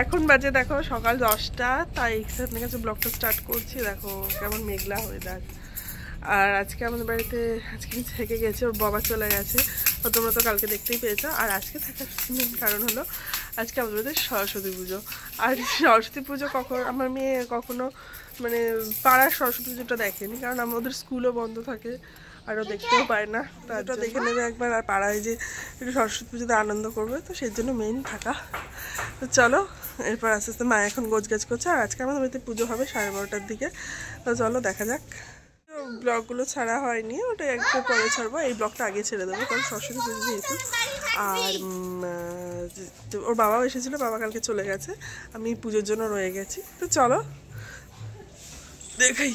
এখন বাজে দেখো সকাল 10টা, তাই আপনার কাছে ব্লগটা স্টার্ট করছি। দেখো কেমন মেঘলা ওয়েদার। আর আজকে আমাদের বাড়িতে আজকে থেকে গেছে, ওর বাবা চলে গেছে, তোমরা তো কালকে দেখতেই পেয়েছো। আর আজকে থাকার মেন কারণ হলো আজকে আমাদের বাড়িতে সরস্বতী পুজো। আর সরস্বতী পুজো আমার মেয়ে কখনো মানে পাড়ার সরস্বতী পুজোটা দেখেনি, কারণ আমাদের স্কুলও বন্ধ থাকে আর ও দেখতেও পায় না। তারটা দেখে নেবে একবার, আর পাড়ায় যে একটু সরস্বতী পুজোতে আনন্দ করবে, তো সেই জন্য মেইন থাকা। তো চলো, এরপর আস্তে আস্তে মা এখন গোছগাছ করছে। আর আজকে আমাদের বাড়িতে পুজো হবে 12:30টার দিকে। তো চলো দেখা যাক। ব্লগগুলো ছাড়া হয়নি, ওটা একটু পরে ছাড়বো। এই ব্লগটা আগে ছেড়ে দেবো, কারণ সরস্বতী পুজো যেহেতু। আর ওর বাবাও এসেছিলো, বাবা কালকে চলে গেছে, আমি পুজোর জন্য রয়ে গেছি। তো চলো দেখাই।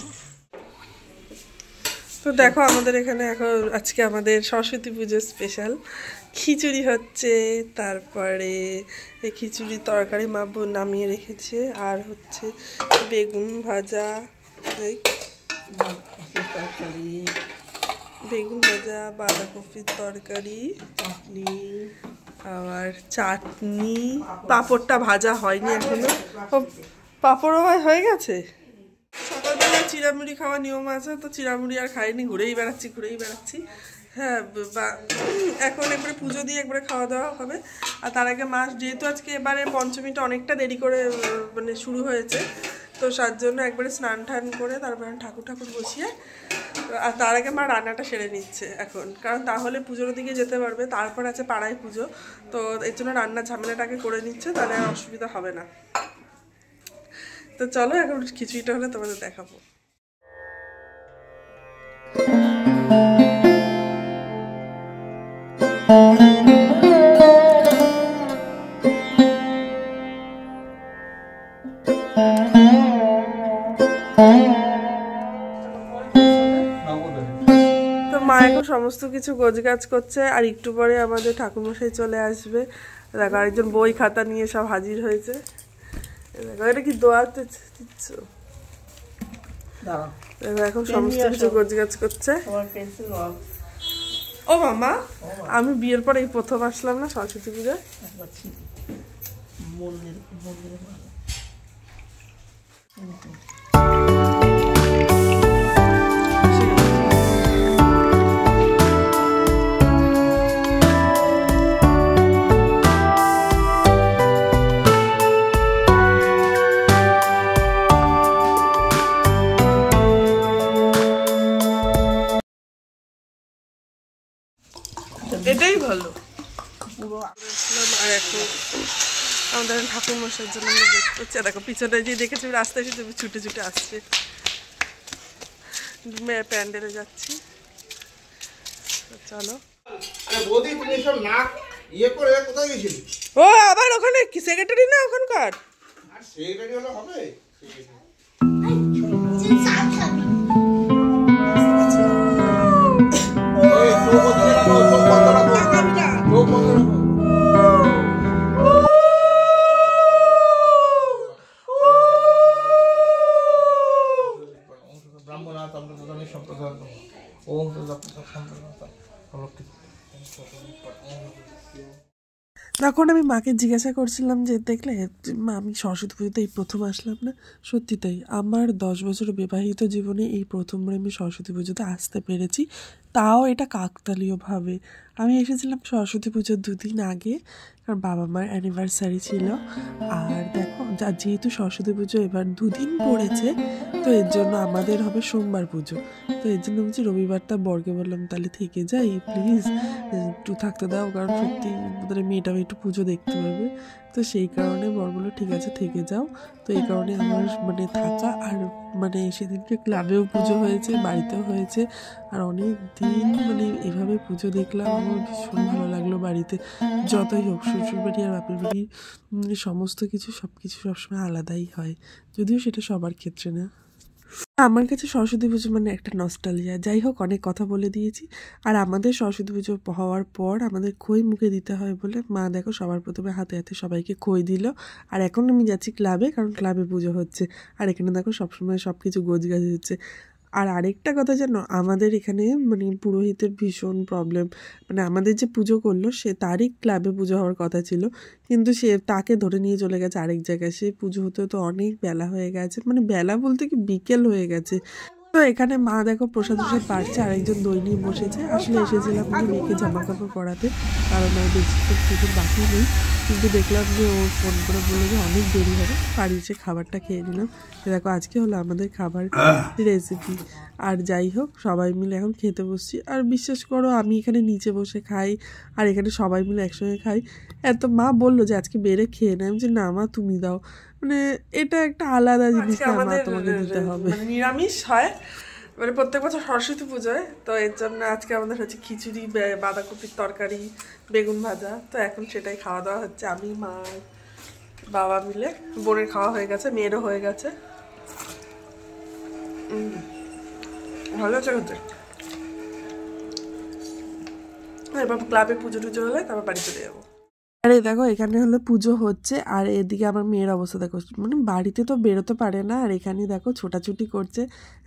তো দেখো আমাদের এখানে এখন আজকে আমাদের সরস্বতী পুজোর স্পেশাল খিচুড়ি হচ্ছে। তারপরে এই খিচুড়ি তরকারি মা নামিয়ে রেখেছে, আর হচ্ছে বেগুন ভাজা, বেগুন ভাজা, বাঁধাকপির তরকারি, চাটনি, আবার চাটনি, পাঁপড়টা ভাজা হয়নি এখনো। পাঁপড়ও হয়ে গেছে। সকালবেলা চিড়ামুড়ি খাওয়া নিয়ম আছে, তো চিড়ামুড়ি আর খাইনি, ঘুরেই বেড়াচ্ছি। হ্যাঁ, এখন একবারে পুজো দিয়ে একবারে খাওয়া দাওয়া হবে। আর তার আগে মাস যেহেতু আজকে এবারে পঞ্চমীটা অনেকটা দেরি করে মানে শুরু হয়েছে, তো তার জন্য একবারে স্নান টান করে তারপরে ঠাকুর বসিয়ে, আর তার আগে মা রান্নাটা সেরে নিচ্ছে এখন, কারণ তাহলে পুজোর দিকে যেতে পারবে। তারপর আছে পাড়ায় পুজো, তো এর জন্য রান্নার ঝামেলাটাকে করে নিচ্ছে, তাহলে আর অসুবিধা হবে না। তো চলো এখন খিচুড়িটা হলে তোমাদের দেখাবো। তো মা এখন সমস্ত কিছু গোছগাছ করছে, আর একটু পরে আমাদের ঠাকুরমশাই চলে আসবে। দেখো আরেকজন বই খাতা নিয়ে সব হাজির হয়েছে। দেখো এটা কি দোয়াতে দিচ্ছ? এখন সমস্ত কিছু গোছগাছ করছে। ও মামা, আমি বিয়ের পর এই প্রথম আসলাম না সরস্বতী পুজোয়। এটাই ভালো। আর এখন আমাদের ঠাকুর মশাইয়ের জন্য হচ্ছে, দেখো পিছনে যে দেখেছি রাস্তায় এসে ছুটে আসছে। প্যান্ডেলে যাচ্ছি, চলো। ও আবার ওখানে কি সেক্রেটারি না ওখানকার? তখন আমি মাকে জিজ্ঞাসা করছিলাম যে দেখলে মা, আমি সরস্বতী পুজোতে এই প্রথম আসলাম না। সত্যি তাই, আমার 10 বছরের বিবাহিত জীবনে এই প্রথমবার আমি সরস্বতী পুজোতে আসতে পেরেছি, তাও এটা কাকতালীয়ভাবে। আমি এসেছিলাম সরস্বতী পুজোর 2 দিন আগে, কারণ বাবা মার অ্যানিভার্সারি ছিল। আর দেখো যেহেতু সরস্বতী পুজো এবার 2 দিন পড়েছে, তো এর জন্য আমাদের হবে সোমবার পুজো। তো এর জন্য বলছি রবিবারটা বরকে বললাম তাহলে থেকে যাই প্লিজ, একটু থাকতে দাও, কারণ সত্যি আমাদের মেয়েটা একটু পুজো দেখতে পারবে। তো সেই কারণে বর বললো ঠিক আছে থেকে যাও। তো এই কারণে আমার মানে থাকা, আর মানে সেদিনকে ক্লাবেও পুজো হয়েছে, বাড়িতেও হয়েছে, আর অনেক দিন মানে এভাবে পুজো দেখলাম, আমার ভীষণ ভালো লাগলো। বাড়িতে যতই হোক, শ্বশুরবাড়ি আর বাপের বাড়ি সমস্ত কিছু সবসময় আলাদাই হয়, যদিও সেটা সবার ক্ষেত্রে না। আমার কাছে সরস্বতী পুজো মানে একটা নস্টালজিয়া। যাই হোক, অনেক কথা বলে দিয়েছি। আর আমাদের সরস্বতী পুজো হওয়ার পর আমাদের খই মুখে দিতে হয় বলে মা দেখো সবার প্রথমে হাতে হাতে সবাইকে খই দিল। আর এখন আমি যাচ্ছি ক্লাবে, কারণ ক্লাবে পুজো হচ্ছে। আর এখানে দেখো সবসময় সব কিছু গোছগাছ হচ্ছে। আর আরেকটা কথা জানো, আমাদের এখানে মানে পুরোহিতের ভীষণ প্রবলেম। মানে আমাদের যে পুজো করলো সে তারই ক্লাবে পুজো হওয়ার কথা ছিল, কিন্তু সে তাকে ধরে নিয়ে চলে গেছে আরেক জায়গায়। সে পুজো হতে হতে অনেক বেলা হয়ে গেছে, মানে বেলা বলতে কি বিকেল হয়ে গেছে। তো এখানে মা দেখো প্রসাদ প্রসাদ পাচ্ছে, আরেকজন দই নিয়ে বসেছে। আসলে এসেছিলাম যে মেয়েকে জামা কাপড় পরাতে, কারণ ওর বেশি কিছু বাকি নেই। কিন্তু দেখলাম যে ও ফোন করে বললো যে অনেক দেরি হবে, বাড়ি এসে খাবারটা খেয়ে নিলাম। দেখো আজকে হলো আমাদের খাবার রেসিপি। আর যাই হোক, সবাই মিলে এখন খেতে বসছি। আর বিশ্বাস করো, আমি এখানে নিচে বসে খাই আর এখানে সবাই মিলে একসঙ্গে খাই। এত মা বললো যে আজকে বেড়ে খেয়ে নেয়, আমি যে না মা তুমি দাও। মানে এটা একটা আলাদা জিনিস না, মা তোমাকে দিতে হবে। মানে নিরামিষ হয়, মানে প্রত্যেক বছর সরস্বতী পুজোয়, তো এর জন্য আজকে আমাদের হচ্ছে খিচুড়ি, বাঁধাকপির তরকারি, বেগুন ভাজা। তো এখন সেটাই খাওয়া দাওয়া হচ্ছে, আমি মা বাবা মিলে। বোনের খাওয়া হয়ে গেছে, মেয়েরও হয়ে গেছে। ভালো আছে হচ্ছে। এবার ক্লাবে পুজো টুজো হলে তারপর বাড়ি চলে যাবো। আরে দেখো এখানে হলো পুজো হচ্ছে, আর এদিকে আমার মেয়ের অবস্থা দেখো, মানে বাড়িতে তো বেরোতে পারে না, আর এখানে দেখো ছোটাছুটি করছে।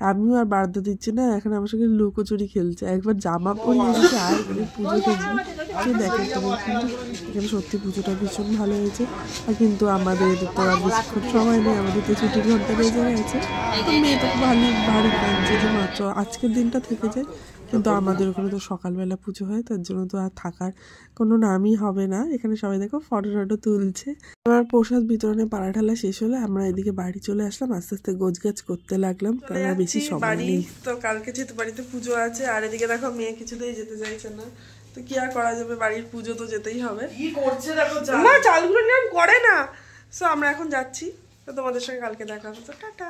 আমিও আর বাধ্য দিচ্ছি না, এখন আমার সঙ্গে লুকোচুরি খেলছে। একবার জামা পরিয়ে দিচ্ছে আর পুজো দেখবি, সে দেখে। কিন্তু এখানে সত্যি পুজোটা ভীষণ ভালো হয়েছে। আর কিন্তু আমাদের তো আর বেশিক্ষণ সময় নেই, আমাদের তো ছুটির ঘন্টা বেজে গেছে। তো মেয়ে তো ভারী কাঁদছে যে মাত্র আজকের দিনটা থেকে যায়। কিন্তু আমাদের ওখানে তো সকালবেলা পুজো হয়, তার জন্য তো আর থাকার কোনো নামই হবে না। এখানে সবাই দেখো ফটো টটো তুলছে। আমার প্রসাদ বিতরণে পাড়া ঢালা শেষ হলে আমরা এদিকে বাড়ি চলে আসলাম, আস্তে আস্তে গোছগাছ করতে লাগলাম, কারণ বেশি সময় নেই। তো কালকে যেহেতু বাড়িতে পুজো আছে, আর এদিকে দেখো মেয়ে কিছুতেই যেতে চাইছে না। তো কি আর করা যাবে, বাড়ির পুজো তো যেতেই হবে। কি করছে দেখো, না চালগুলো নিয়ম করে না। সো আমরা এখন যাচ্ছি, তো তোমাদের সঙ্গে কালকে দেখা হবে। তো টাটা।